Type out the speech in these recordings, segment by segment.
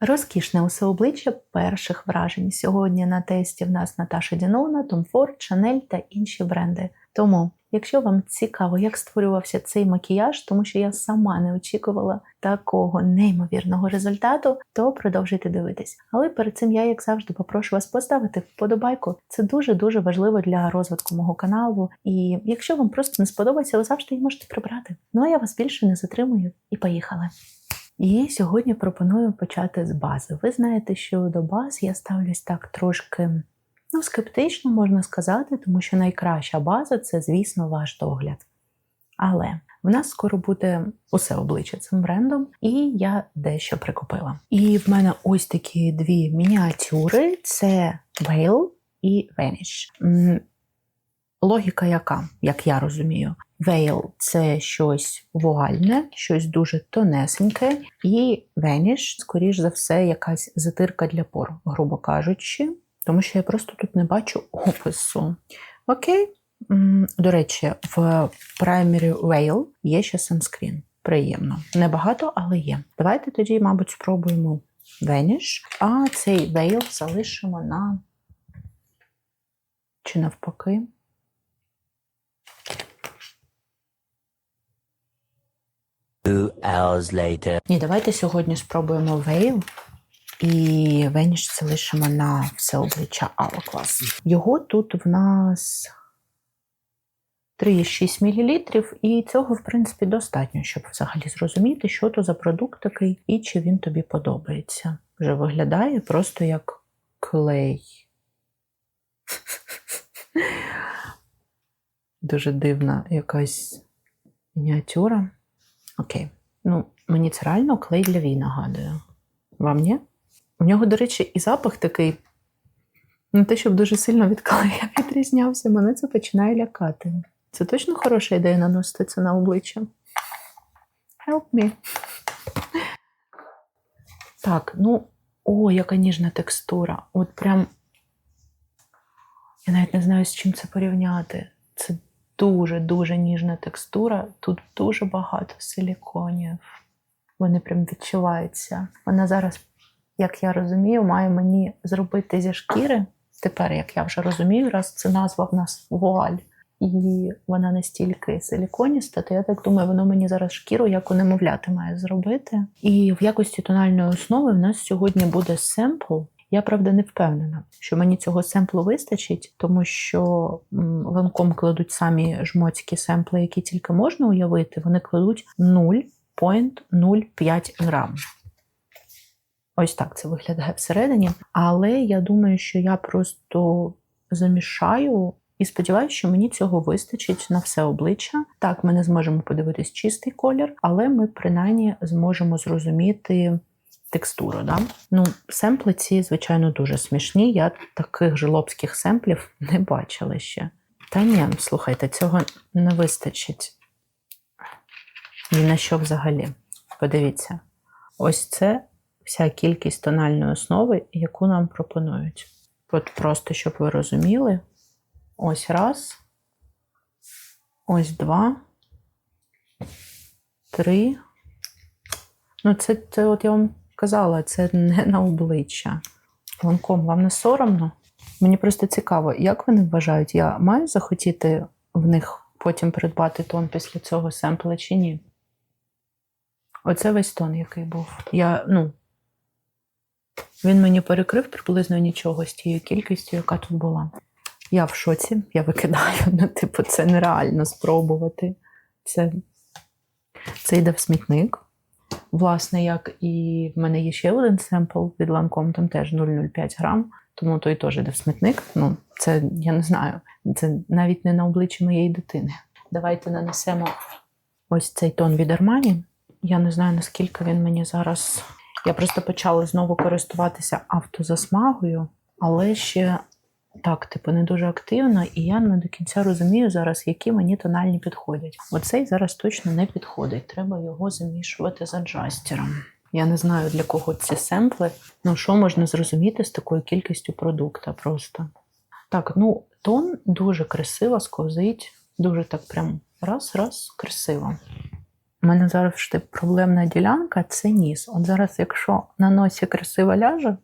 Розкішне усе обличчя перших вражень. Сьогодні на тесті в нас Наташа Дінона, Tom Ford, Chanel та інші бренди. Тому, якщо вам цікаво, як створювався цей макіяж, тому що я сама не очікувала такого неймовірного результату, то продовжуйте дивитись. Але перед цим я, як завжди, попрошу вас поставити вподобайку. Це дуже-дуже важливо для розвитку мого каналу. І якщо вам просто не сподобається, ви завжди її можете прибрати. Ну а я вас більше не затримую і поїхали. І сьогодні пропоную почати з бази. Ви знаєте, що до баз я ставлюсь так трошки, скептично, можна сказати, тому що найкраща база – це, звісно, ваш догляд. Але в нас скоро буде усе обличчя цим брендом, і я дещо прикупила. І в мене ось такі дві мініатюри – це Veil і Vanish. Логіка яка, як я розумію? Veil – це щось вуальне, щось дуже тонесеньке, і Vanish, скоріш за все, якась затирка для пор, грубо кажучи, тому що я просто тут не бачу опису. Окей. До речі, в Primary Veil є ще санскрін. Приємно. Небагато, але є. Давайте тоді, мабуть, спробуємо Vanish, а цей Veil залишимо на... чи навпаки? Ні, давайте сьогодні спробуємо Veil і Vanish залишимо на все обличчя Hourglass. Його тут в нас 3,6 мл, і цього, в принципі, достатньо, щоб взагалі зрозуміти, що то за продукт такий і чи він тобі подобається. Вже виглядає просто як клей. Дуже дивна якась мініатюра. Окей. Мені це реально клей для вій нагадує. Вам ні? У нього, до речі, і запах такий, не те, щоб дуже сильно від клея відрізнявся, мене це починає лякати. Це точно хороша ідея наносити це на обличчя? Help me. Так, яка ніжна текстура. От прям, я навіть не знаю, з чим це порівняти. Це дуже-дуже ніжна текстура. Тут дуже багато силіконів. Вони прям відчуваються. Вона зараз, як я розумію, має мені зробити зі шкіри. Тепер, як я вже розумію, раз це назва в нас вуаль, і вона настільки силіконіста, то я так думаю, воно мені зараз шкіру, як у немовляти, має зробити. І в якості тональної основи в нас сьогодні буде семпл. Я, правда, не впевнена, що мені цього семплу вистачить, тому що Lancome кладуть самі жмотські семпли, які тільки можна уявити. Вони кладуть 0,05 грам. Ось так це виглядає всередині. Але я думаю, що я просто замішаю і сподіваюся, що мені цього вистачить на все обличчя. Так, ми не зможемо подивитись чистий колір, але ми принаймні зможемо зрозуміти текстуру, да? Семпли ці, звичайно, дуже смішні. Я таких жлобських семплів не бачила ще. Та ні, слухайте, цього не вистачить. Ні на що взагалі. Подивіться. Ось це вся кількість тональної основи, яку нам пропонують. От просто, щоб ви розуміли. Ось раз. Ось два. Три. Це от я вам казала, це не на обличчя. Lancome, вам не соромно? Мені просто цікаво, як вони вважають, я маю захотіти в них потім придбати тон після цього семпла чи ні? Оце весь тон, який був. Він мені перекрив приблизно нічого з тією кількістю, яка тут була. Я в шоці, я викидаю. Це нереально спробувати. Це йде в смітник. Власне, як і в мене є ще один семпл від Lancome, там теж 0,05 грам, тому той теж йде в смітник. Це, я не знаю, це навіть не на обличчі моєї дитини. Давайте нанесемо ось цей тон від Armani. Я не знаю, наскільки він мені зараз... Я просто почала знову користуватися автозасмагою, але ще так, не дуже активно, і я не до кінця розумію зараз, які мені тональні підходять. Оцей зараз точно не підходить, треба його замішувати з аджастером. Я не знаю, для кого ці семпли, що можна зрозуміти з такою кількістю продукту просто. Так, тон дуже красиво сковзить, дуже так прям раз-раз красиво. У мене зараз проблемна ділянка – це ніс. От зараз, якщо на носі красиво ляже,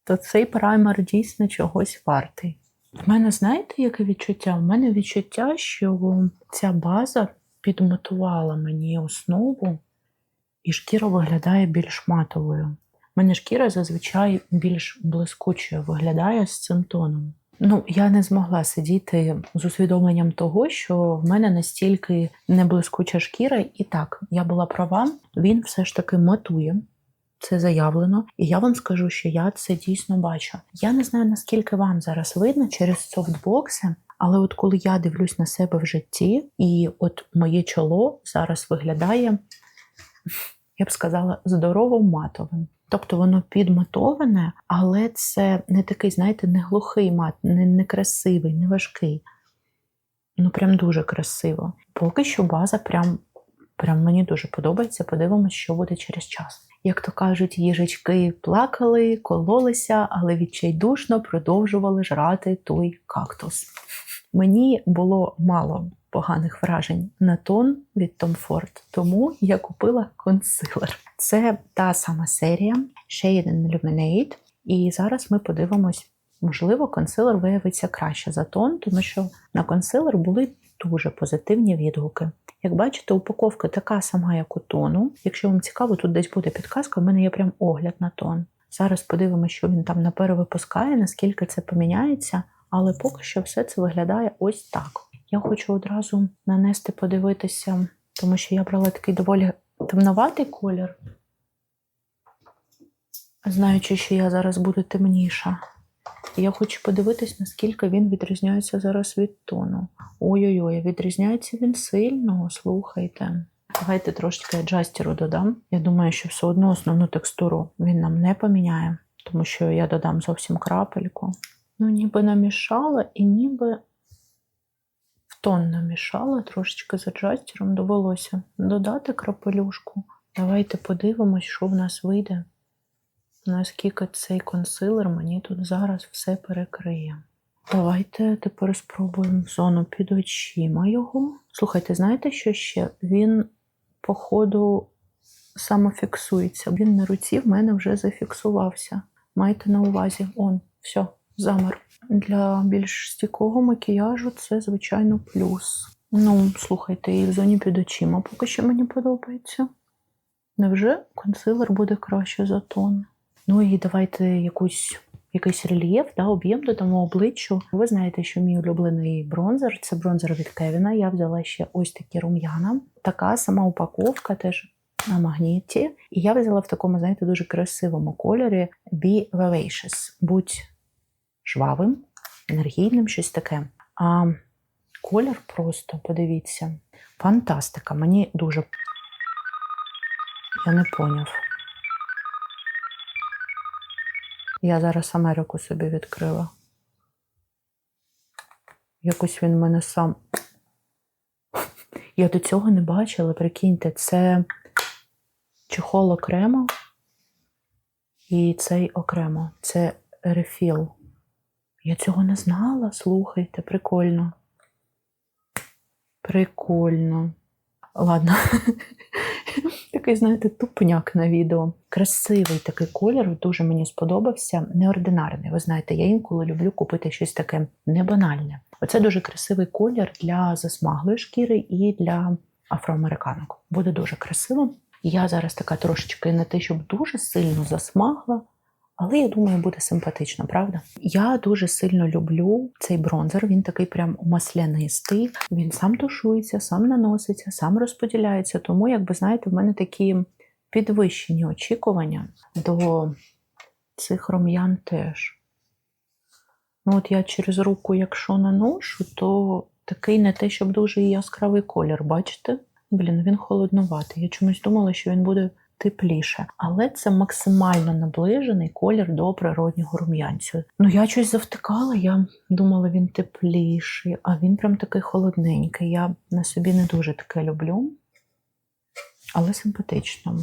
то цей праймер дійсно чогось вартий. В мене, знаєте, яке відчуття? У мене відчуття, що ця база підмотувала мені основу, і шкіра виглядає більш матовою. У мене шкіра зазвичай більш блискучою виглядає з цим тоном. Я не змогла сидіти з усвідомленням того, що в мене настільки неблискуча шкіра. І так, я була права, він все ж таки матує. Це заявлено. І я вам скажу, що я це дійсно бачу. Я не знаю, наскільки вам зараз видно через софтбокси, але от коли я дивлюсь на себе в житті, і от моє чоло зараз виглядає, я б сказала, здорово-матовим. Тобто воно підматоване, але це не такий, знаєте, не глухий мат, не красивий, не важкий. Прям дуже красиво. Поки що база прям мені дуже подобається. Подивимось, що буде через час. Як то кажуть, їжачки плакали, кололися, але відчайдушно продовжували жрати той кактус. Мені було мало поганих вражень на тон від Tom Ford, тому я купила консилер. Це та сама серія Shade and Illuminate. І зараз ми подивимось, можливо, консилер виявиться краще за тон, тому що на консилер були дуже позитивні відгуки. Як бачите, упаковка така сама, як у тону. Якщо вам цікаво, тут десь буде підказка, в мене є прям огляд на тон. Зараз подивимося, що він там наперевипускає, наскільки це поміняється, але поки що все це виглядає ось так. Я хочу одразу нанести, подивитися, тому що я брала такий доволі темноватий колір, знаючи, що я зараз буду темніша. Я хочу подивитись, наскільки він відрізняється зараз від тону. Ой-ой-ой, відрізняється він сильно, слухайте. Давайте трошки аджастеру додам. Я думаю, що все одно основну текстуру він нам не поміняє, тому що я додам зовсім крапельку. Ніби намішала і ніби в тон намішала, трошечки з аджастером довелося додати крапелюшку. Давайте подивимось, що в нас вийде. Наскільки цей консилер мені тут зараз все перекриє. Давайте тепер спробуємо зону під очима його. Слухайте, знаєте, що ще? Він, походу, самофіксується. Він на руці в мене вже зафіксувався. Майте на увазі. Все, замер. Для більш стійкого макіяжу це, звичайно, плюс. Слухайте, і в зоні під очима поки що мені подобається. Невже консилер буде краще за тон? І давайте якийсь рельєф, об'єм додамо обличчю. Ви знаєте, що мій улюблений бронзер – це бронзер від Кевіна. Я взяла ще ось такі рум'яна. Така сама упаковка теж на магніті. І я взяла в такому, знаєте, дуже красивому кольорі Be Vivacious. Будь жвавим, енергійним, щось таке. А колір просто, подивіться, фантастика. Мені дуже... Я не поняв. Я зараз Америку собі відкрила. Якось він мене сам... Я до цього не бачила, прикиньте, це чохол окремо і цей окремо. Це рефіл. Я цього не знала, слухайте, прикольно. Прикольно. Ладно. Такий, знаєте, тупняк на відео. Красивий такий колір, дуже мені сподобався. Неординарний. Ви знаєте, я інколи люблю купити щось таке небанальне. Оце дуже красивий колір для засмаглої шкіри і для афроамериканок. Буде дуже красиво. Я зараз така трошечки не те, щоб дуже сильно засмагла, але я думаю, буде симпатично, правда? Я дуже сильно люблю цей бронзер, він такий прям маслянистий. Він сам тушується, сам наноситься, сам розподіляється. Тому, знаєте, в мене такі підвищені очікування до цих рум'ян теж. Я через руку, якщо наношу, то такий не те, щоб дуже яскравий колір, бачите? Він холоднуватий. Я чомусь думала, що він буде тепліше. Але це максимально наближений колір до природнього рум'янцю. Я щось завтикала, я думала, він тепліший, а він прям такий холодненький. Я на собі не дуже таке люблю, але симпатично.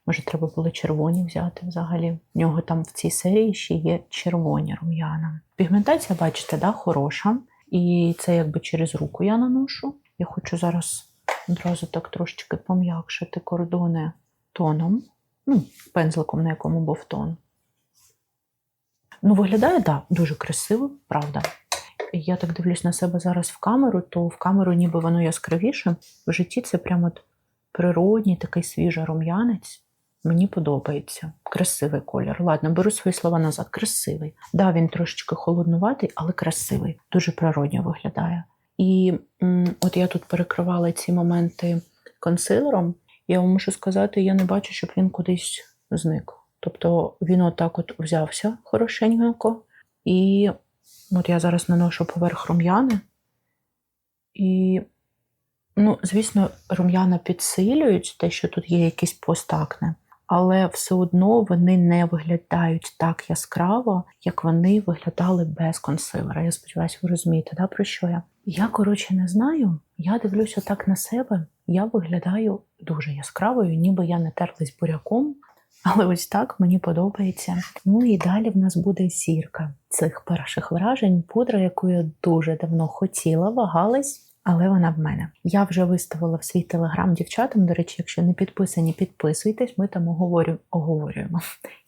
Може, треба було червоні взяти взагалі. В нього там в цій серії ще є червоні рум'яна. Пігментація, бачите, хороша. І це через руку я наношу. Я хочу зараз одразу так трошечки пом'якшити кордони тоном, ну, пензликом, на якому був тон. Ну, виглядає, так, дуже красиво, правда. Я так дивлюсь на себе зараз в камеру, то в камеру ніби воно яскравіше. В житті це прямо от природній, такий свіжий рум'янець. Мені подобається. Красивий колір. Ладно, беру свої слова назад. Красивий. Да, він трошечки холоднуватий, але красивий. Дуже природньо виглядає. І от я тут перекривала ці моменти консилером. Я вам мушу сказати, я не бачу, щоб він кудись зник. Тобто він отак от взявся хорошенько. І от я зараз наношу поверх рум'яни. І, ну, звісно, рум'яна підсилюють те, що тут є якісь постакне. Але все одно вони не виглядають так яскраво, як вони виглядали без консилера. Я сподіваюся, ви розумієте, да, про що я? Я, коротше, не знаю. Я дивлюся так на себе. Я виглядаю дуже яскравою, ніби я не терлась буряком. Але ось так мені подобається. Ну і далі в нас буде зірка цих перших вражень. Пудра, яку я дуже давно хотіла, вагалась. Але вона в мене. Я вже виставила в свій телеграм дівчатам, до речі, якщо не підписані, підписуйтесь, ми там оговорюємо.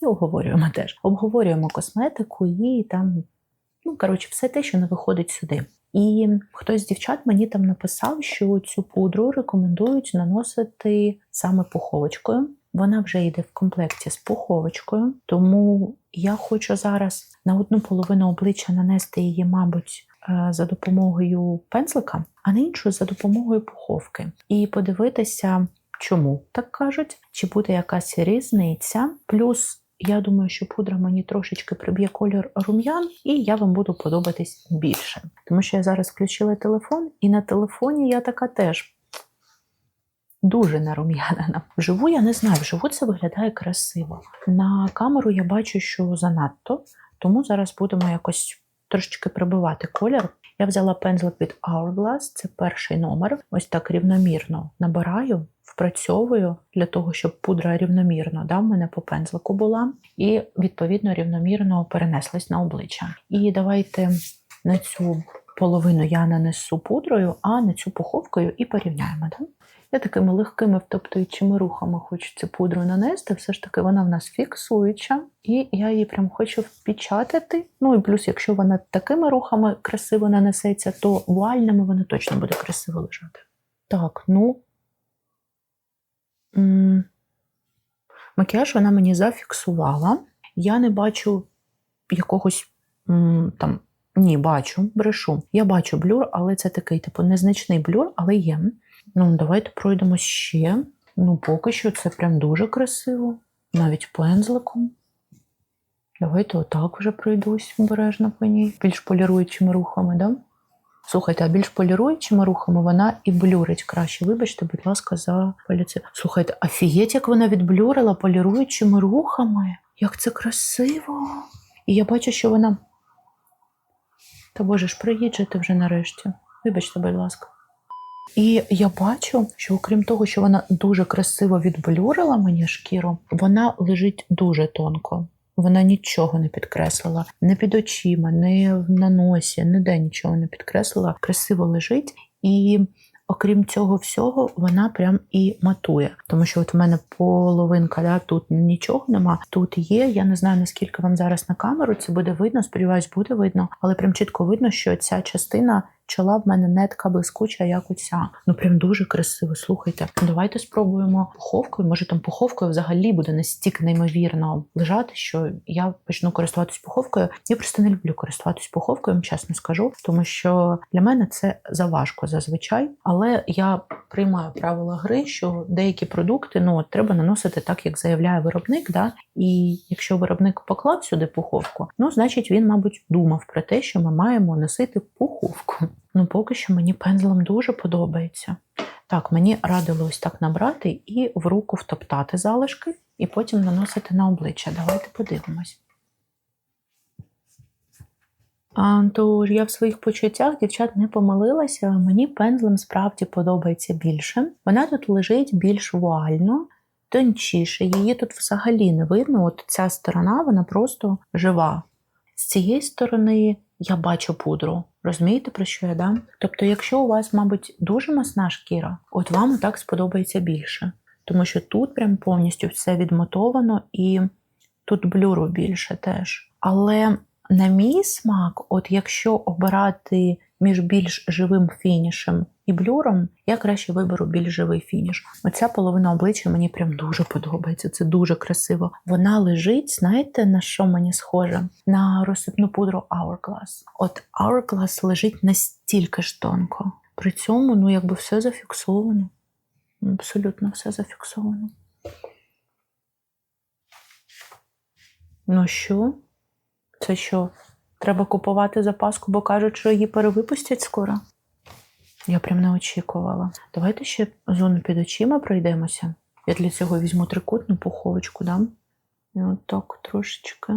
І оговорюємо теж. Обговорюємо косметику і там, ну, коротше, все те, що не виходить сюди. І хтось з дівчат мені там написав, що цю пудру рекомендують наносити саме пуховочкою. Вона вже йде в комплекті з пуховочкою, тому я хочу зараз на одну половину обличчя нанести її, мабуть, за допомогою пензлика, а на іншу за допомогою пуховки. І подивитися, чому так кажуть, чи буде якась різниця. Плюс, я думаю, що пудра мені трошечки приб'є колір рум'ян, і я вам буду подобатись більше. Тому що я зараз включила телефон, і на телефоні я така теж дуже нарум'янена. Вживу я не знаю, вживу це виглядає красиво. На камеру я бачу, що занадто, тому зараз будемо якось трошечки прибивати колір. Я взяла пензлик від Hourglass, це перший номер. Ось так рівномірно набираю, впрацьовую для того, щоб пудра рівномірно, да, в мене по пензлику була. І, відповідно, рівномірно перенеслась на обличчя. І давайте на цю половину я нанесу пудрою, а на цю пуховкою і порівняємо. Да? Я такими легкими втоптуючими рухами хочу цю пудру нанести, все ж таки вона в нас фіксуюча, і я її прям хочу впечатати. Ну і плюс, якщо вона такими рухами красиво нанесеться, то вуальними вона точно буде красиво лежати. Так, ну, макіяж вона мені зафіксувала. Я не бачу якогось там, ні, бачу, брешу. Я бачу блюр, але це такий, типу, незначний блюр, але є. Ну, давайте пройдемо ще. Ну, поки що це прям дуже красиво. Навіть пензликом. Давайте отак вже пройдусь обережно по ній. Більш поліруючими рухами, да? Слухайте, а більш поліруючими рухами вона і блюрить краще. Вибачте, будь ласка, за паліці. Слухайте, офігеть, як вона відблюрила поліруючими рухами. Як це красиво. І я бачу, що вона... Та боже ж, приїжджайте вже нарешті. Вибачте, будь ласка. І я бачу, що окрім того, що вона дуже красиво відблюрила мені шкіру, вона лежить дуже тонко. Вона нічого не підкреслила. Не під очима, не на носі, ніде нічого не підкреслила. Красиво лежить. І окрім цього всього, вона прям і матує. Тому що от в мене половинка, да, тут нічого нема, тут є. Я не знаю, наскільки вам зараз на камеру це буде видно, сподіваюсь, буде видно. Але прям чітко видно, що ця частина чола в мене не така блискуча, як оця. Ну прям дуже красиво, слухайте. Давайте спробуємо пуховкою. Може там пуховкою взагалі буде настільки неймовірно лежати, що я почну користуватись пуховкою. Я просто не люблю користуватись пуховкою, чесно скажу. Тому що для мене це заважко зазвичай. Але я приймаю правила гри, що деякі продукти, ну, треба наносити так, як заявляє виробник. Да? І якщо виробник поклав сюди пуховку, ну, значить він, мабуть, думав про те, що ми маємо носити пуховку. Ну, поки що мені пензлем дуже подобається. Так, мені радили ось так набрати і в руку втоптати залишки, і потім наносити на обличчя. Давайте подивимось. Тож я в своїх почуттях, дівчат, не помилилася. Мені пензлем справді подобається більше. Вона тут лежить більш вуально, тончіше. Її тут взагалі не видно. От ця сторона, вона просто жива. З цієї сторони я бачу пудру. Розумієте, про що я, да? Тобто, якщо у вас, мабуть, дуже масна шкіра, от вам так сподобається більше. Тому що тут прям повністю все відмотовано і тут блюру більше теж. Але на мій смак, от якщо обирати між більш живим фінішем і блюром, я краще виберу більш живий фініш. Оця половина обличчя мені прям дуже подобається, це дуже красиво. Вона лежить, знаєте, на що мені схоже? На розсипну пудру Hourglass. От Hourglass лежить настільки ж тонко. При цьому, якби все зафіксовано. Абсолютно все зафіксовано. Ну що? Це що? Треба купувати запаску, бо кажуть, що її перевипустять скоро? Я прям не очікувала. Давайте ще зону під очима пройдемося. Я для цього візьму трикутну пуховочку, дам. І от так трошечки.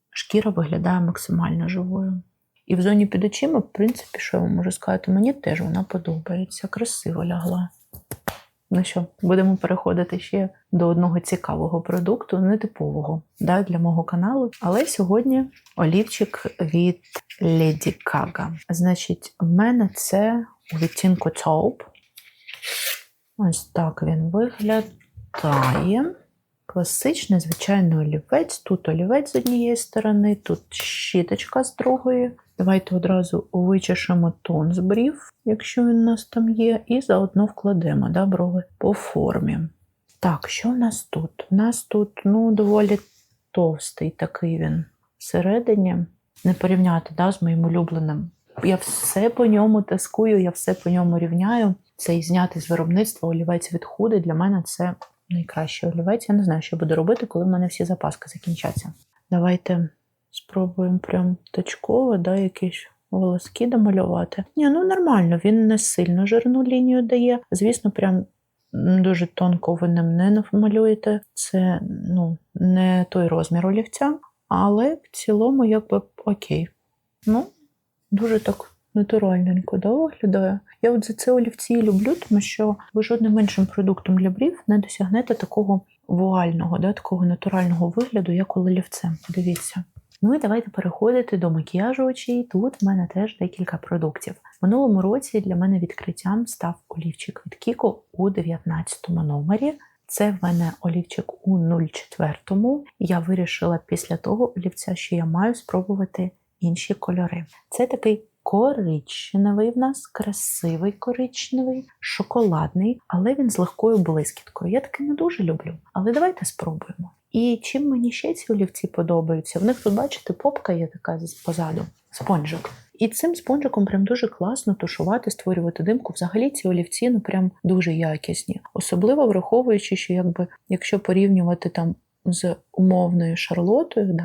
Шкіра виглядає максимально живою. І в зоні під очима, в принципі, що я вам можу сказати, мені теж вона подобається. Красиво лягла. Ну що, будемо переходити ще до одного цікавого продукту, нетипового для мого каналу. Але сьогодні олівчик від Lady Gaga. Значить, в мене це у відтінку Taupe. Ось так він виглядає. Класичний, звичайний олівець. Тут олівець з однієї сторони, тут щіточка з другої. Давайте одразу вичешемо тон з брів, якщо він у нас там є, і заодно вкладемо брови по формі. Так, що в нас тут? У нас тут, доволі товстий такий він всередині. Не порівняти, з моїм улюбленим. Я все по ньому тискую, я все по ньому рівняю. Цей знятий з виробництва олівець від Huda для мене це найкращий олівець. Я не знаю, що буду робити, коли в мене всі запаски закінчаться. Давайте спробуємо прям точково, якісь волоски домалювати. Нормально, він не сильно жирну лінію дає. Звісно, прям дуже тонко ви ним не намалюєте. Це, не той розмір олівця, але в цілому якби окей. Дуже так натуральненько виглядає. Я от за це олівці люблю, тому що ви жодним іншим продуктом для брів не досягнете такого вуального, такого натурального вигляду, як олівцем. Подивіться. І давайте переходити до макіяжу очей. Тут в мене теж декілька продуктів. В минулому році для мене відкриттям став олівчик від Kiko у 19 номері. Це в мене олівчик у 04-му. Я вирішила після того олівця, що я маю спробувати інші кольори. Це такий коричневий в нас, красивий коричневий, шоколадний, але він з легкою блискіткою. Я таке не дуже люблю, але давайте спробуємо. І чим мені ще ці олівці подобаються? В них тут, бачите, попка є така позаду, спонжик. І цим спонжиком прям дуже класно тушувати, створювати димку. Взагалі ці олівці, прям дуже якісні. Особливо враховуючи, що якщо порівнювати там з умовною Шарлотою,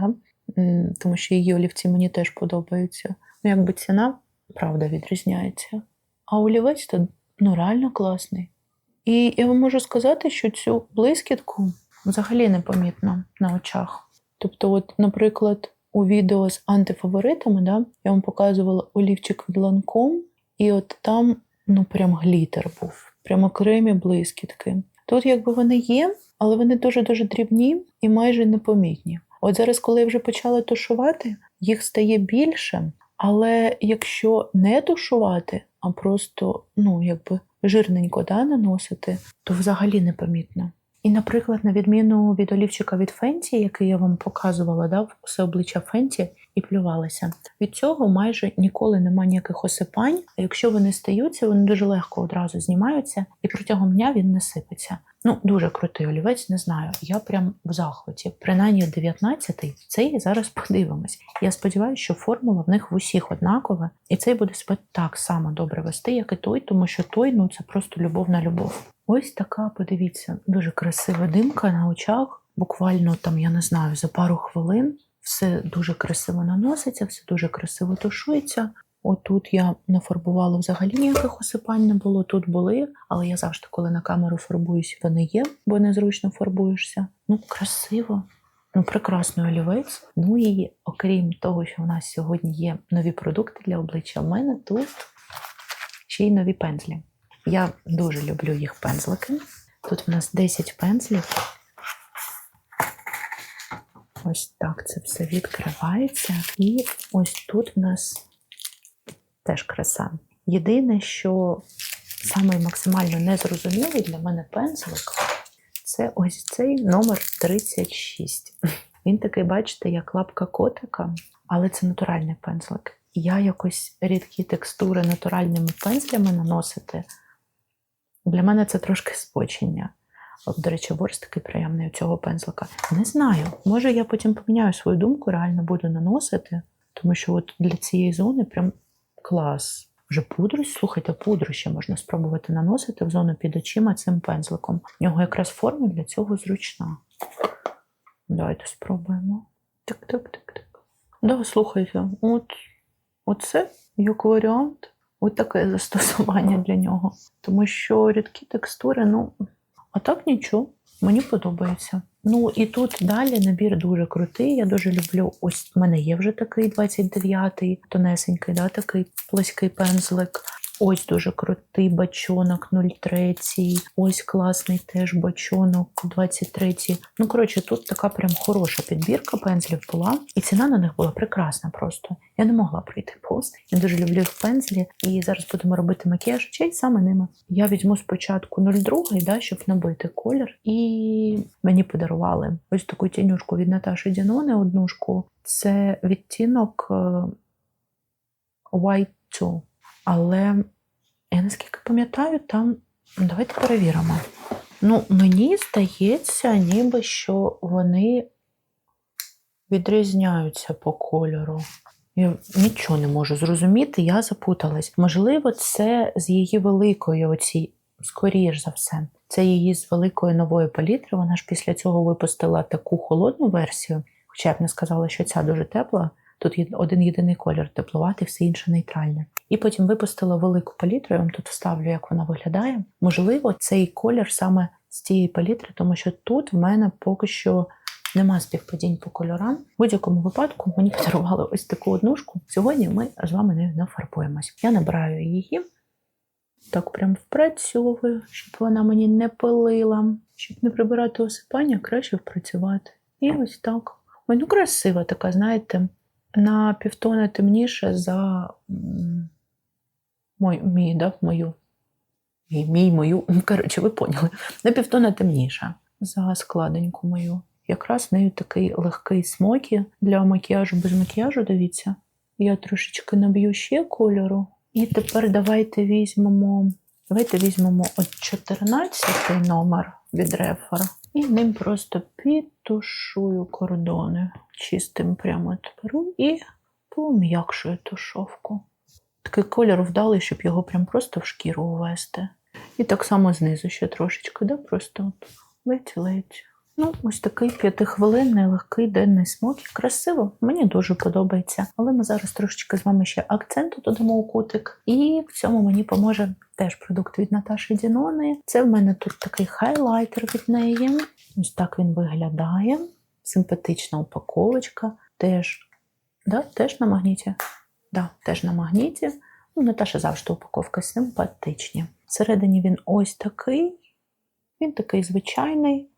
тому що її олівці мені теж подобаються. Ціна, правда, відрізняється. А олівець то, реально класний. І я вам можу сказати, що цю блискітку взагалі непомітно на очах. Тобто, наприклад, у відео з антифаворитами, я вам показувала олівчик від Lancome, і там, прям глітер був. Прям окремі блискітки. Тут вони є, але вони дуже-дуже дрібні і майже непомітні. От зараз, коли я вже почала тушувати, їх стає більше, але якщо не тушувати, а просто, жирненько наносити, то взагалі непомітно. І, наприклад, на відміну від олівчика від Fenty, який я вам показувала, все обличчя Fenty і плювалася. Від цього майже ніколи немає ніяких осипань, а якщо вони стаються, вони дуже легко одразу знімаються, і протягом дня він не сипеться. Дуже крутий олівець, не знаю, я прям в захваті. Принаймні 19-й, цей зараз подивимось. Я сподіваюся, що формула в них в усіх однакова, і цей буде себе так само добре вести, як і той, тому що той, це просто любов на любов. Ось така, подивіться, дуже красива димка на очах. Буквально я не знаю, за пару хвилин все дуже красиво наноситься, все дуже красиво тушується. Отут я нафарбувала, взагалі ніяких осипань не було, тут були, але я завжди, коли на камеру фарбуюсь, вони є, бо незручно фарбуєшся. Красиво, прекрасний олівець. І окрім того, що в нас сьогодні є нові продукти для обличчя, в мене тут ще й нові пензлі. Я дуже люблю їх пензлики. Тут в нас 10 пензлів. Ось так це все відкривається. І ось тут в нас теж краса. Єдине, що самий максимально незрозумілий для мене пензлик, це ось цей номер 36. Він такий, бачите, як лапка котика, але це натуральний пензлик. Я якось рідкі текстури натуральними пензлями наносити, для мене це трошки збочення. От, до речі, ворс такий приємний у цього пензлика. Не знаю, може я потім поміняю свою думку, реально буду наносити, тому що от для цієї зони прям клас. Вже пудру, слухайте, пудру ще можна спробувати наносити в зону під очима цим пензликом. У нього якраз форма для цього зручна. Давайте спробуємо. Так. Да, слухайте, оце як варіант. Ось таке застосування для нього. Тому що рідкі текстури, а так нічого, мені подобається. Ну і тут далі набір дуже крутий, я дуже люблю, ось в мене є вже такий 29-й, тонесенький, да, такий плоский пензлик. Ось дуже крутий бачонок 03, ось класний теж бачонок 23. Ну, коротше, тут така прям хороша підбірка пензлів була, і ціна на них була прекрасна просто. Я не могла пройти повз. Я дуже люблю їх пензлі, і зараз будемо робити макіяж очей саме ними. Я візьму спочатку 02, да, щоб набити колір, і мені подарували ось таку тінюшку від Наташі Дінони, однушку. Це відтінок White 2. Але я наскільки пам'ятаю, там, давайте перевіримо. Мені здається, ніби що вони відрізняються по кольору. Я нічого не можу зрозуміти, я запуталась. Можливо, це з її великої скоріш за все. Це її з великої нової палітри, вона ж після цього випустила таку холодну версію, хоча я б не сказала, що ця дуже тепла. Тут є один єдиний колір тепловатий, все інше нейтральне. І потім випустила велику палітру, я вам тут вставлю, як вона виглядає. Можливо, цей колір саме з цієї палітри, тому що тут в мене поки що нема співпадінь по кольорам. В будь-якому випадку мені подарували ось таку однушку. Сьогодні ми з вами нею нафарбуємось. Я набираю її, так прям впрацьовую, щоб вона мені не пилила. Щоб не прибирати осипання, краще впрацювати. І ось так. Ой, красива така, знаєте, на півтона темніше за мою. Коротше, ви поняли. На півтона темніша за складеньку мою. Якраз нею такий легкий смокі для макіяжу, без макіяжу, дивіться. Я трошечки наб'ю ще кольору. І тепер давайте візьмемо от 14-й номер від Рефер. І ним просто підтушую кордони. Чистим прямо беру і пом'якшую тушовку. Такий кольор вдалий, щоб його прям просто в шкіру увести. І так само знизу ще трошечки, да? Просто ледь-ледь. Ось такий 5-хвилинний легкий денний смокі. Красиво, мені дуже подобається. Але ми зараз трошечки з вами ще акценту додамо у кутик. І в цьому мені поможе теж продукт від Наташі Дінони. Це в мене тут такий хайлайтер від неї. Ось так він виглядає. Симпатична упаковочка. Теж на магніті? Да, теж на магніті. Наташа завжди упаковки симпатичні. Всередині він ось такий. Він такий звичайний.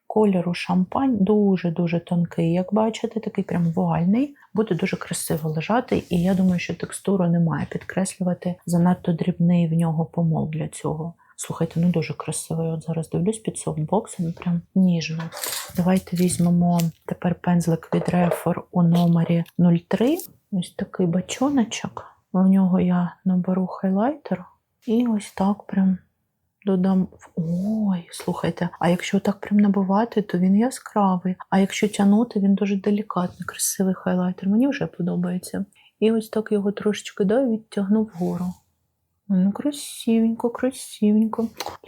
Кольору шампань, дуже-дуже тонкий, як бачите, такий прям вуальний. Буде дуже красиво лежати, і я думаю, що текстуру не має підкреслювати. Занадто дрібний в нього помол для цього. Слухайте, дуже красивий. От зараз дивлюсь під софтбоксом, прям ніжно. Давайте візьмемо тепер пензлик від Рефер у номері 03. Ось такий бачоночок. В нього я наберу хайлайтер і ось так прям додам. Ой, слухайте, а якщо так прям набивати, то він яскравий. А якщо тягнути, він дуже делікатний, красивий хайлайтер. Мені вже подобається. І ось так його трошечки відтягну вгору. Красивенько.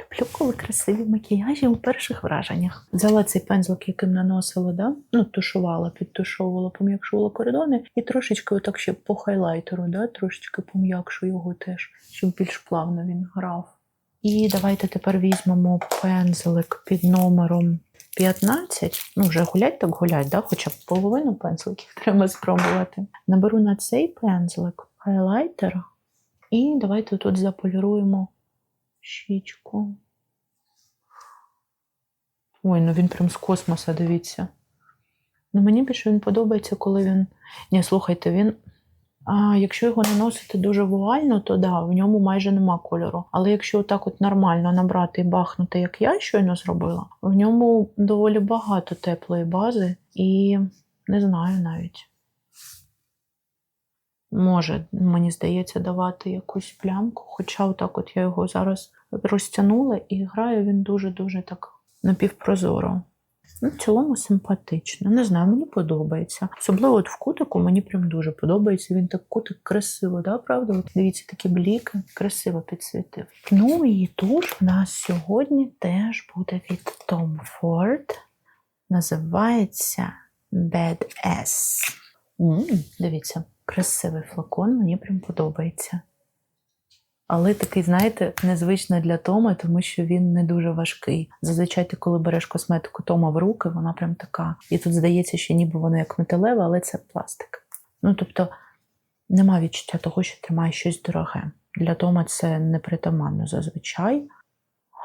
Люблю, коли красиві макіяжі у перших враженнях. Взяла цей пензлик, яким наносила, тушувала, підтушовувала, пом'якшувала кордони. І трошечки отак ще по хайлайтеру, трошечки пом'якшу його теж, щоб більш плавно він грав. І давайте тепер візьмемо пензлик під номером 15. Вже гулять так гулять, хоча б половину пензликів треба спробувати. Наберу на цей пензлик хайлайтер. І давайте тут заполіруємо щічку. Ой, він прям з космоса, дивіться. Ну, мені більше він подобається, коли він... Ні, слухайте, він... якщо його наносити дуже вуально, то да, в ньому майже нема кольору. Але якщо так от нормально набрати і бахнути, як я щойно зробила, в ньому доволі багато теплої бази і не знаю навіть. Може, мені здається, давати якусь плямку, хоча отак от я його зараз розтягнула і грає він дуже-дуже так напівпрозоро. Ну, в цілому симпатично. Не знаю, мені подобається. Особливо от в кутику мені прям дуже подобається. Він так кутик красиво, да, правда? От дивіться, такі бліки. Красиво підсвітив. Ну і туш в нас сьогодні теж буде від Tom Ford. Називається Badass. Дивіться, красивий флакон, мені прям подобається. Але такий, знаєте, незвично для Тома, тому що він не дуже важкий. Зазвичай ти, коли береш косметику Тома в руки, вона прям така. І тут здається, що ніби воно як металеве, але це пластик. Ну, тобто, нема відчуття того, що тримає щось дороге. Для Тома це непритаманно зазвичай.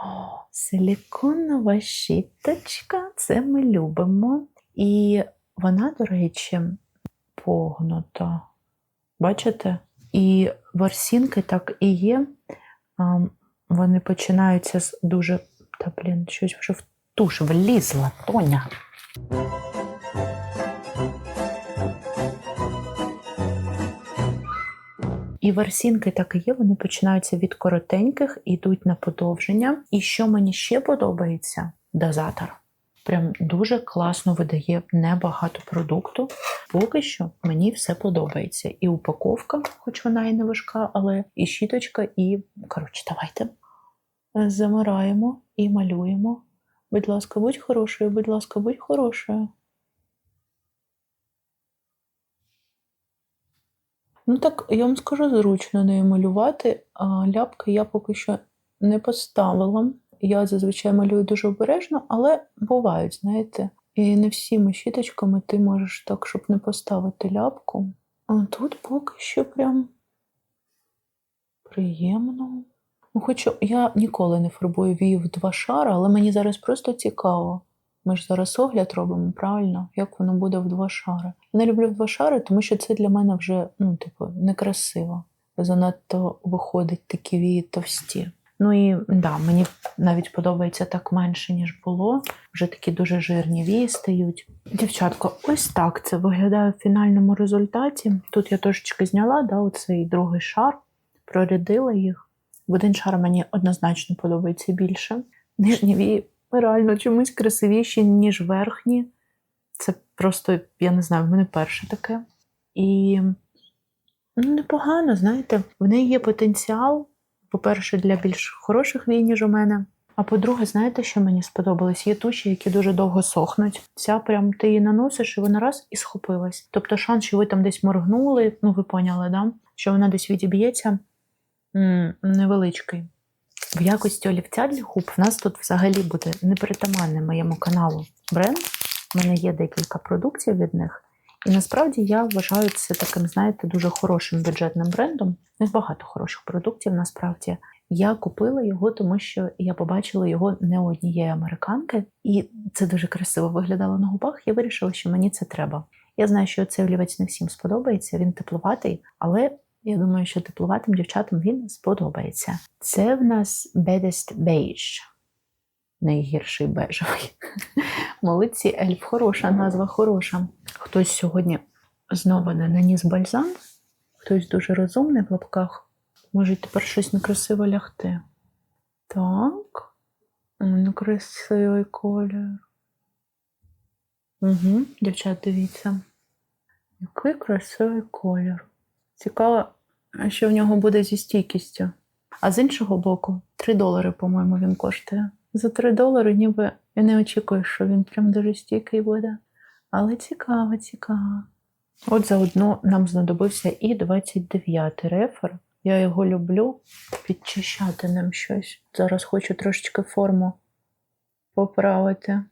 О, силіконова щіточка, це ми любимо. І вона, до речі, погнута. Бачите? І ворсинки так і є. Вони починаються з дуже... щось вже в туш влізла, Тоня. І ворсинки так і є, вони починаються від коротеньких, йдуть на подовження. І що мені ще подобається? Дозатор. Прям дуже класно видає небагато продукту. Поки що мені все подобається. І упаковка, хоч вона і не важка, але і щіточка, і... Коротше, давайте замираємо і малюємо. Будь ласка, будь хорошою, будь ласка, будь хорошою. Ну так, я вам скажу, зручно нею малювати, а ляпки я поки що не поставила. Я зазвичай малюю дуже обережно, але бувають, знаєте. І не всіми щіточками ти можеш так, щоб не поставити ляпку. А тут поки що прям приємно. Ну, хоч я ніколи не фарбую вії в 2 шари, але мені зараз просто цікаво. Ми ж зараз огляд робимо, правильно? Як воно буде в 2 шари. Я не люблю в 2 шари, тому що це для мене вже, некрасиво. Занадто виходить такі вії товсті. Ну і, мені навіть подобається так менше, ніж було. Вже такі дуже жирні вії стають. Дівчатко, ось так це виглядає в фінальному результаті. Тут я трошечки зняла, оцей другий шар, прорядила їх. В один шар мені однозначно подобається більше. Нижні вії реально чомусь красивіші, ніж верхні. Це просто, я не знаю, в мене перше таке. І непогано, знаєте, в неї є потенціал. По-перше, для більш хороших вій, ніж у мене. А по-друге, знаєте, що мені сподобалось? Є туші, які дуже довго сохнуть. Ця прям ти її наносиш, і вона раз і схопилась. Тобто шанс, що ви там десь моргнули, ви поняли, да? Що вона десь відіб'ється, невеличкий. В якості олівця для губ в нас тут взагалі буде непритаманний моєму каналу бренд. У мене є декілька продуктів від них. І насправді я вважаю це таким, знаєте, дуже хорошим бюджетним брендом. У них багато хороших продуктів, насправді. Я купила його, тому що я побачила його не у однієї американки. І це дуже красиво виглядало на губах. Я вирішила, що мені це треба. Я знаю, що цей олівець не всім сподобається, він тепловатий, але я думаю, що тепловатим дівчатам він сподобається. Це в нас Baddest Beige. Найгірший бежевий. Молодці, Ельф, хороша назва, хороша. Хтось сьогодні знову не наніс бальзам, хтось дуже розумний в лапках. Може тепер щось некрасиво лягти. Так. Красивий колір. Дівчат, дивіться. Який красивий колір. Цікаво, що в нього буде зі стійкістю. А з іншого боку, $3, по-моєму, він коштує. За $3 ніби я не очікую, що він прям дуже стійкий буде. Але цікаво, цікаво. От заодно нам знадобився і 29-й рефер. Я його люблю підчищати ним щось. Зараз хочу трошечки форму поправити.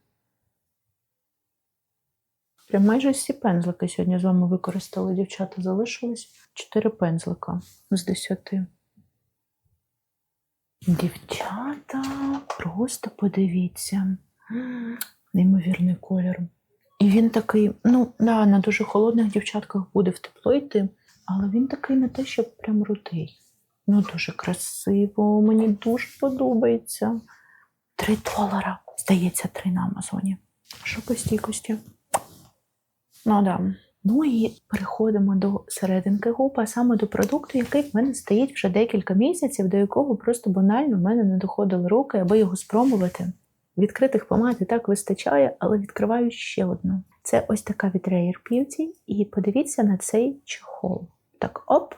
Прям майже всі пензлики сьогодні з вами використали, дівчата. Залишилось 4 пензлика з 10. Дівчата, просто подивіться. Неймовірний колір. І він такий, ну, да, на дуже холодних дівчатках буде в тепло йти, але він такий не те, що прям рудий. Ну, дуже красиво, мені дуже подобається. $3. Здається, 3 на Амазоні. Що по стійкості? Ну, да. Ну і переходимо до серединки губ, а саме до продукту, який в мене стоїть вже декілька місяців, до якого просто банально в мене не доходили руки, аби його спробувати. Відкритих помад і так вистачає, але відкриваю ще одну. Це ось така від Rare Beauty, і подивіться на цей чохол. Так, оп.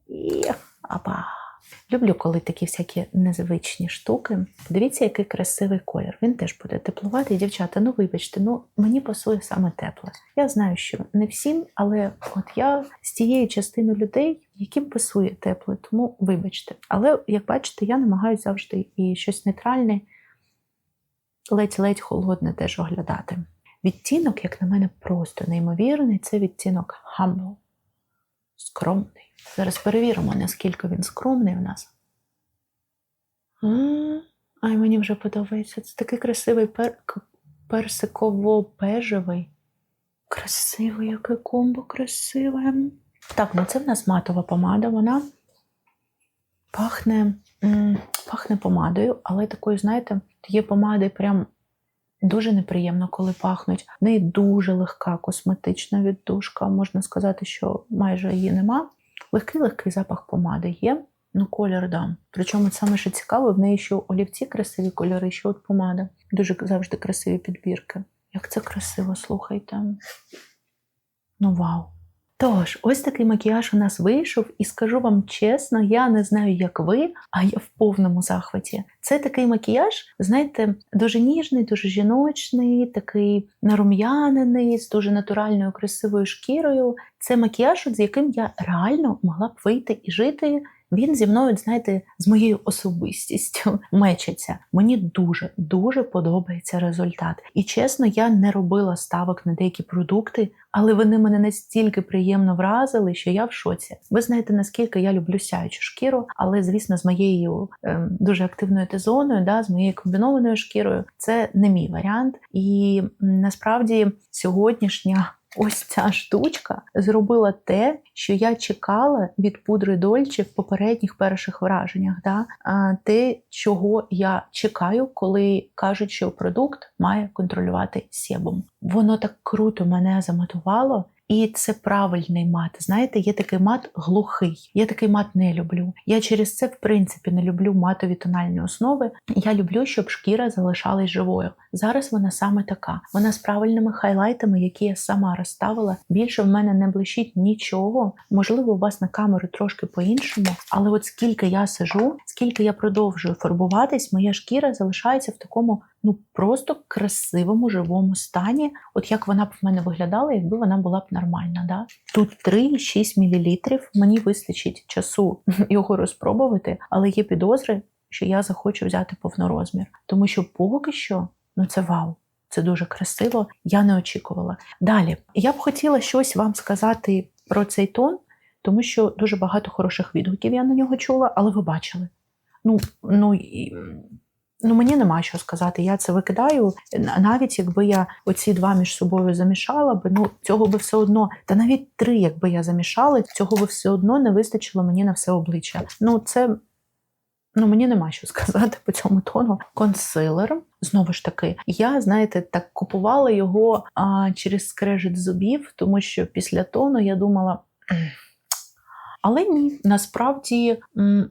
І апа. Люблю, коли такі всякі незвичні штуки. Подивіться, який красивий колір. Він теж буде теплуватий. Дівчата, ну вибачте, ну мені пасує саме тепле. Я знаю, що не всім, але от я з тієї частини людей, яким пасує тепле, тому вибачте. Але, як бачите, я намагаюся завжди і щось нейтральне, ледь-ледь холодне теж оглядати. Відтінок, як на мене, просто неймовірний. Це відтінок Humble. Скромний. Зараз перевіримо, наскільки він скромний у нас. Ай, мені вже подобається. Це такий красивий персиково-бежевий. Красивий, яке комбо красиве. Так, ну це в нас матова помада. Вона пахне помадою, але такою, знаєте, є помади прям дуже неприємно, коли пахнуть. В неї дуже легка косметична віддушка. Можна сказати, що майже її нема. Легкий запах помади є, ну колір дам. Причому саме що цікаво, в неї ще олівці красиві кольори, ще от помада. Дуже завжди красиві підбірки. Як це красиво, слухайте. Ну вау. Тож, ось такий макіяж у нас вийшов, і скажу вам чесно, я не знаю, як ви, а я в повному захваті. Це такий макіяж, знаєте, дуже ніжний, дуже жіночний, такий нарум'янений, з дуже натуральною, красивою шкірою. Це макіяж, з яким я реально могла б вийти і жити. Він зі мною, знаєте, з моєю особистістю мечиться. Мені дуже подобається результат. І чесно, я не робила ставок на деякі продукти, але вони мене настільки приємно вразили, що я в шоці. Ви знаєте, наскільки я люблю сяючу шкіру, але, звісно, з моєю дуже активною Т-зоною, да, з моєю комбінованою шкірою, це не мій варіант. І насправді сьогоднішня ось ця штучка зробила те, що я чекала від пудри Dolce в попередніх перших враженнях. Да? Те, чого я чекаю, коли кажуть, що продукт має контролювати себум. Воно так круто мене заматувало. І це правильний мат. Знаєте, є такий мат глухий. Я такий мат не люблю. Я через це, в принципі, не люблю матові тональні основи. Я люблю, щоб шкіра залишалась живою. Зараз вона саме така. Вона з правильними хайлайтами, які я сама розставила. Більше в мене не блищить нічого. Можливо, у вас на камеру трошки по-іншому. Але от скільки я сижу, скільки я продовжую фарбуватись, моя шкіра залишається в такому, ну, просто красивому, живому стані. От як вона б в мене виглядала, якби вона була б нормальна. Да? Тут 3,6 мл. Мені вистачить часу його розпробувати, але є підозри, що я захочу взяти повнорозмір. Тому що поки що, ну це вау. Це дуже красиво, я не очікувала. Далі, я б хотіла щось вам сказати про цей тон, тому що дуже багато хороших відгуків я на нього чула, але ви бачили. Ну, мені нема що сказати, я це викидаю. Навіть якби я оці два між собою замішала би, ну, цього би все одно, та навіть 3, якби я замішала, цього би все одно не вистачило мені на все обличчя. Мені нема що сказати по цьому тону. Консилер, знову ж таки, я, знаєте, так купувала його через скрежет зубів, тому що після тону я думала... Але ні, насправді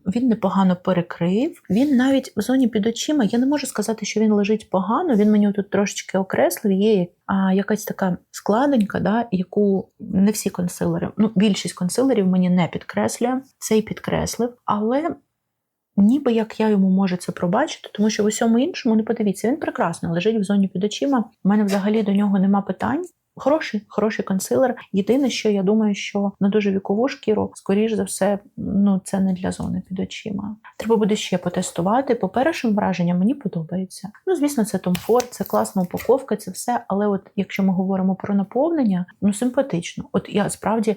він непогано перекрив. Він навіть в зоні під очима, я не можу сказати, що він лежить погано, він мені тут трошечки окреслив, є якась така складонька, да, яку не всі консилери, більшість консилерів мені не підкреслює, цей підкреслив, але ніби як я йому можу це пробачити, тому що в усьому іншому, не подивіться, він прекрасно лежить в зоні під очима, у мене взагалі до нього нема питань. Хороший консилер. Єдине, що я думаю, що на дуже вікову шкіру, скоріш за все, це не для зони під очима. Треба буде ще потестувати. По першим враженням мені подобається. Звісно, це Tom Ford, це класна упаковка, це все. Але от якщо ми говоримо про наповнення, симпатично. От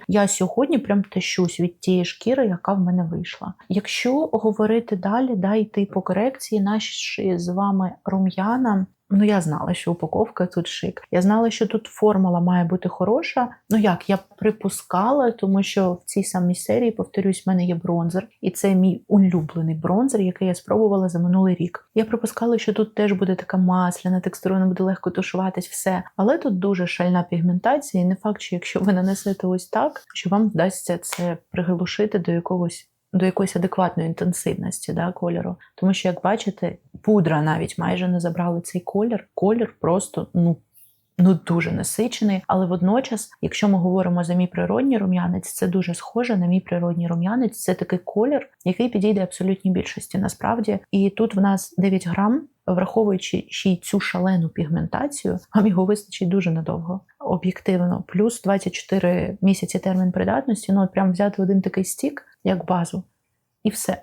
я сьогодні прям тащусь від тієї шкіри, яка в мене вийшла. Якщо говорити далі, йти по корекції, наші з вами рум'яна, Ну, я знала, що упаковка тут шик. Я знала, що тут формула має бути хороша. Ну як, я припускала, тому що в цій самій серії, повторюсь, в мене є бронзер. І це мій улюблений бронзер, який я спробувала за минулий рік. Я припускала, що тут теж буде така масляна текстура, вона буде легко тушуватись, все. Але тут дуже шальна пігментація, і не факт, що якщо ви нанесете ось так, що вам вдасться це приглушити до якоїсь адекватної інтенсивності, да, кольору. Тому що, як бачите, пудра навіть майже не забрала цей колір. Колір просто, дуже насичений. Але водночас, якщо ми говоримо за мій природній рум'янець, це дуже схоже на мій природній рум'янець. Це такий колір, який підійде абсолютній більшості насправді. І тут в нас 9 грам, враховуючи ще й цю шалену пігментацію, вам його вистачить дуже надовго, об'єктивно. Плюс 24 місяці термін придатності, от прям взяти один такий стік, як базу, і все.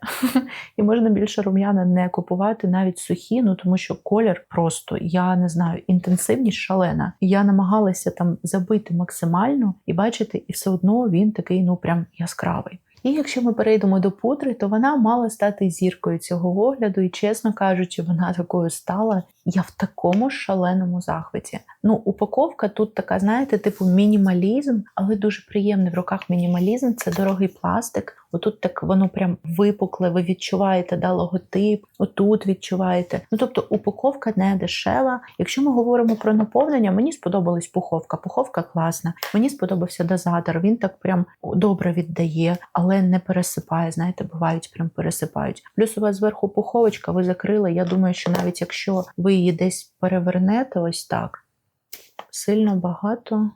І можна більше рум'яна не купувати, навіть сухі, тому що колір просто, я не знаю, інтенсивність шалена. Я намагалася там забити максимально, і бачите, і все одно він такий, прям яскравий. І якщо ми перейдемо до пудри, то вона мала стати зіркою цього огляду, і, чесно кажучи, вона такою стала. Я в такому шаленому захваті. Упаковка тут така, знаєте, типу мінімалізм, але дуже приємний в руках мінімалізм. Це дорогий пластик. Отут так воно прям випукле, ви відчуваєте, логотип, отут відчуваєте. Тобто упаковка не дешева. Якщо ми говоримо про наповнення, мені сподобалась пуховка. Пуховка класна. Мені сподобався дозатор. Він так прям добре віддає, але не пересипає. Знаєте, бувають, прям пересипають. Плюс у вас зверху пуховочка, ви закрили. Я думаю, що навіть якщо ви її десь перевернете ось так, сильно багато,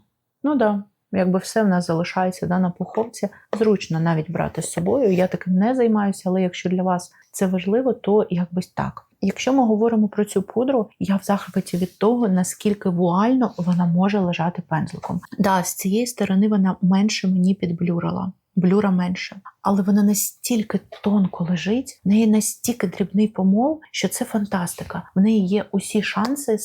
якби все в нас залишається на пуховці. Зручно навіть брати з собою. Я таким не займаюся, але якщо для вас це важливо, то якби так. Якщо ми говоримо про цю пудру, я в захваті від того, наскільки вуально вона може лежати пензликом. З цієї сторони вона менше мені підблюрила. Блюра менше. Але вона настільки тонко лежить, в неї настільки дрібний помол, що це фантастика. В неї є усі шанси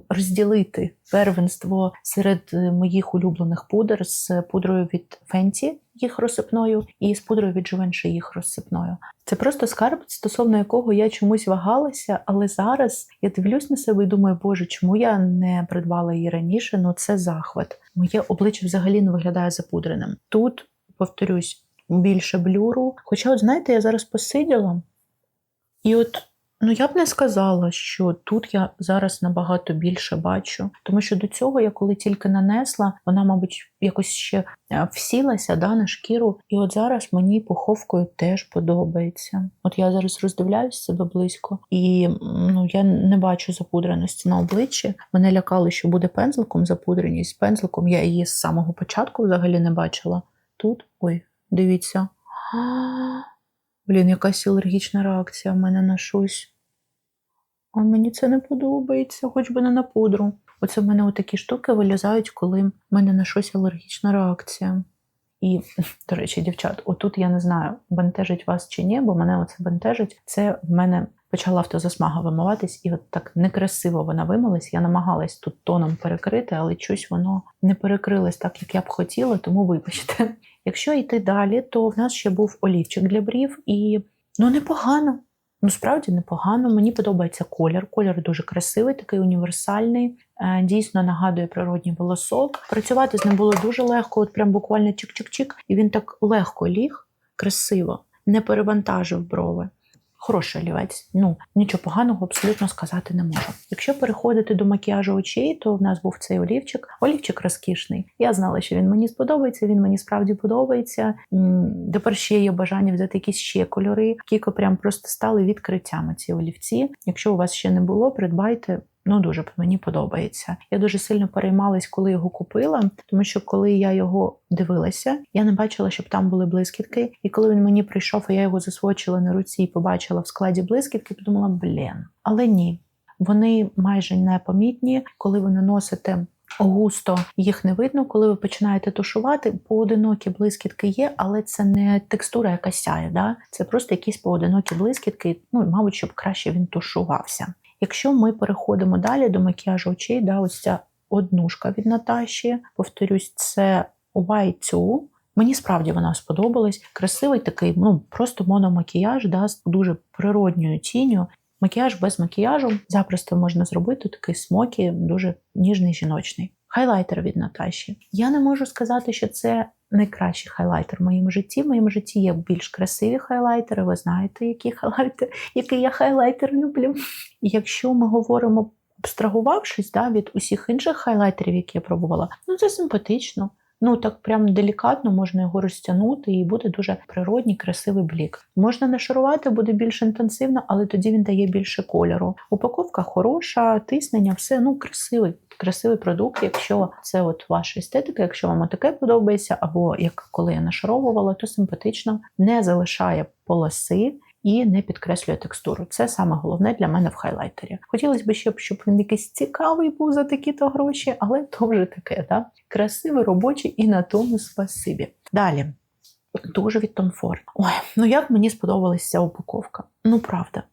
розділити первенство серед моїх улюблених пудр з пудрою від Fenty, їх розсипною, і з пудрою від Givenchy, їх розсипною. Це просто скарб, стосовно якого я чомусь вагалася, але зараз я дивлюсь на себе і думаю, боже, чому я не придбала її раніше? Це захват. Моє обличчя взагалі не виглядає запудреним. Тут, повторюсь, більше блюру. Хоча, знаєте, я зараз посиділа, і я б не сказала, що тут я зараз набагато більше бачу. Тому що до цього я коли тільки нанесла, вона, мабуть, якось ще всілася на шкіру. І зараз мені пуховкою теж подобається. Я зараз роздивляюсь себе близько, і я не бачу запудреності на обличчі. Мене лякали, що буде пензликом запудреність. Пензликом я її з самого початку взагалі не бачила. Тут, дивіться. Якась алергічна реакція в мене на щось. А мені це не подобається, хоч би не на пудру. Оце в мене такі штуки вилізають, коли в мене на щось алергічна реакція. І, до речі, дівчат, отут я не знаю, бентежить вас чи ні, бо мене оце бентежить. Це в мене почала автозасмага вимиватись, і так некрасиво вона вимилась. Я намагалась тут тоном перекрити, але щось воно не перекрилось так, як я б хотіла, тому вибачте. Якщо йти далі, то в нас ще був олівчик для брів, і непогано. Справді непогано. Мені подобається колір. Колір дуже красивий, такий універсальний. Дійсно нагадує природній волосок. Працювати з ним було дуже легко, прям буквально чик-чик-чик. І він так легко ліг, красиво, не перевантажив брови. Хороший олівець. Нічого поганого абсолютно сказати не можу. Якщо переходити до макіяжу очей, то в нас був цей олівчик. Олівчик розкішний. Я знала, що він мені сподобається, він мені справді подобається. Тепер ще є бажання взяти якісь ще кольори. Кіко прям просто стали відкриттями ці олівці. Якщо у вас ще не було, придбайте. Дуже мені подобається. Я дуже сильно переймалась, коли його купила, тому що коли я його дивилася, я не бачила, щоб там були блискітки. І коли він мені прийшов, а я його засвочила на руці і побачила в складі блискітки, подумала, Але ні, вони майже непомітні. Коли ви наносите густо, їх не видно. Коли ви починаєте тушувати, поодинокі блискітки є, але це не текстура, яка сяє. Це просто якісь поодинокі блискітки, мабуть, щоб краще він тушувався. Якщо ми переходимо далі до макіяжу очей, ось ця однушка від Наташі, повторюсь, це Y2. Мені справді вона сподобалась. Красивий такий, просто мономакіяж, з дуже природньою тінню. Макіяж без макіяжу запросто можна зробити такий смокі, дуже ніжний, жіночний. Хайлайтер від Наташі. Я не можу сказати, що це найкращий хайлайтер в моєму житті. В моєму житті є більш красиві хайлайтери. Ви знаєте, який я хайлайтер люблю. І якщо ми говоримо, абстрагувавшись від усіх інших хайлайтерів, які я пробувала, це симпатично. Так прям делікатно можна його розтягнути і буде дуже природній, красивий блік. Можна нашарувати, буде більш інтенсивно, але тоді він дає більше кольору. Упаковка хороша, тиснення, все, красивий продукт. Якщо це ваша естетика, якщо вам таке подобається, або як коли я нашаровувала, то симпатично, не залишає полоси і не підкреслює текстуру. Це саме головне для мене в хайлайтері. Хотілося б ще, щоб він якийсь цікавий був за такі-то гроші, але то вже таке, так? Красивий, робочий і на тому спасибі. Далі. Дуже від Tom Ford. Ой, як мені сподобалася ця упаковка. Правда.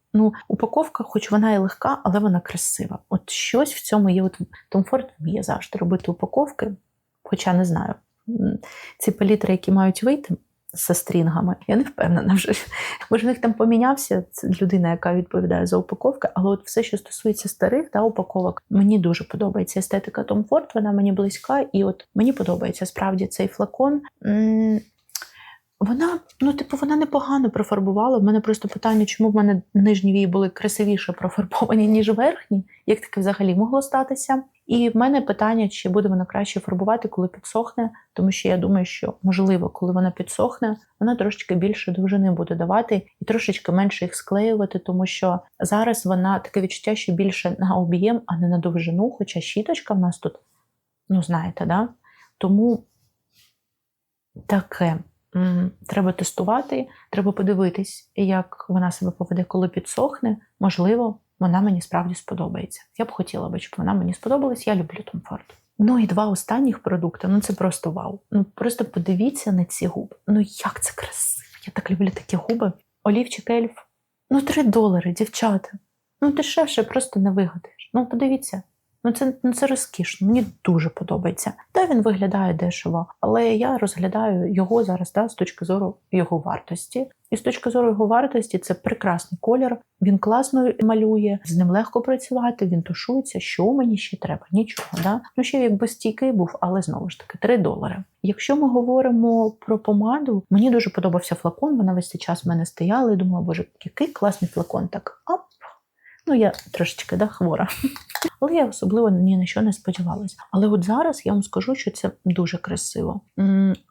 Упаковка, хоч вона і легка, але вона красива. Щось в цьому є. Tom Ford вміє завжди робити упаковки, хоча не знаю. Ці палітри, які мають вийти, зі стрінгами. Я не впевнена вже. Може, в них там помінявся людина, яка відповідає за упаковки, але все, що стосується старих упаковок, мені дуже подобається естетика Tom Ford, вона мені близька, і мені подобається справді цей флакон. Вона непогано профарбувала. В мене просто питання, чому в мене нижні вії були красивіше профарбовані, ніж верхні. Як таке взагалі могло статися? І в мене питання, чи буде вона краще фарбувати, коли підсохне, тому що я думаю, що, можливо, коли вона підсохне, вона трошечки більше довжини буде давати і трошечки менше їх склеювати, тому що зараз вона таке відчуття, що більше на об'єм, а не на довжину, хоча щіточка в нас тут, знаєте, да? Тому таке. Треба тестувати, треба подивитись, як вона себе поведе, коли підсохне. Можливо, вона мені справді сподобається. Я б хотіла, щоб вона мені сподобалась. Я люблю Tom Ford. І два останніх продукти, це просто вау. Просто подивіться на ці губи. Як це красиво. Я так люблю такі губи. Олівчик Ельф. $3, дівчата. Дешевше просто не вигадаєш. Подивіться. Це розкішно, мені дуже подобається. Він виглядає дешево, але я розглядаю його зараз з точки зору його вартості. І з точки зору його вартості це прекрасний колір, він класно малює, з ним легко працювати, він тушується. Що мені ще треба? Нічого. Ще якби стійкий був, але знову ж таки $3. Якщо ми говоримо про помаду, мені дуже подобався флакон, вона весь цей час в мене стояла і думала, боже, який класний флакон. Так, я трошечки хвора. Але я особливо ні на що не сподівалася. Але зараз я вам скажу, що це дуже красиво.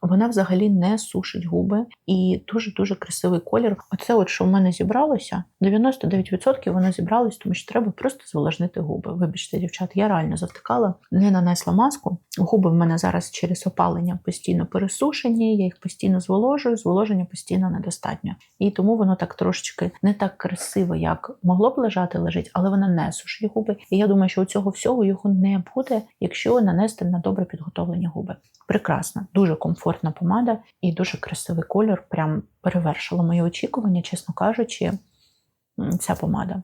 Вона взагалі не сушить губи і дуже-дуже красивий колір. Оце що в мене зібралося, 99% воно зібралось, тому що треба просто зволожнити губи. Вибачте, дівчат, я реально завтикала, не нанесла маску. Губи в мене зараз через опалення постійно пересушені, я їх постійно зволожую, зволоження постійно недостатньо. І тому воно так трошечки не так красиво, як могло б лежить, але вона не сушить губи. І я думаю, що у цього всього його не буде, якщо нанести на добре підготовлені губи. Прекрасна, дуже комфортна помада і дуже красивий колір. Прям перевершила мої очікування, чесно кажучи, ця помада.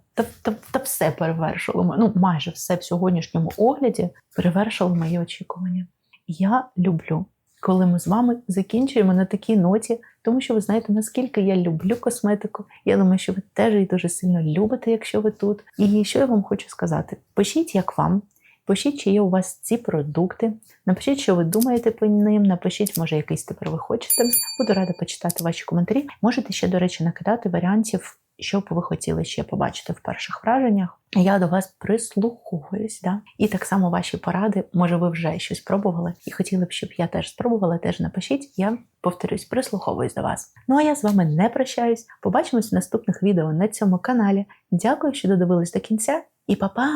Та все перевершило. Майже все в сьогоднішньому огляді перевершило мої очікування. Я люблю, коли ми з вами закінчуємо на такій ноті, тому що ви знаєте, наскільки я люблю косметику. Я думаю, що ви теж її дуже сильно любите, якщо ви тут. І що я вам хочу сказати? Пишіть, як вам. Пишіть, чи є у вас ці продукти. Напишіть, що ви думаєте по ним. Напишіть, може, якийсь тепер ви хочете. Буду рада почитати ваші коментарі. Можете ще, до речі, накидати варіантів, що б ви хотіли ще побачити в перших враженнях. Я до вас прислуховуюсь, І так само ваші поради, може ви вже щось пробували і хотіли б, щоб я теж спробувала, теж напишіть. Я, повторюсь, прислуховуюсь до вас. А я з вами не прощаюсь. Побачимось в наступних відео на цьому каналі. Дякую, що додивились до кінця і па-па!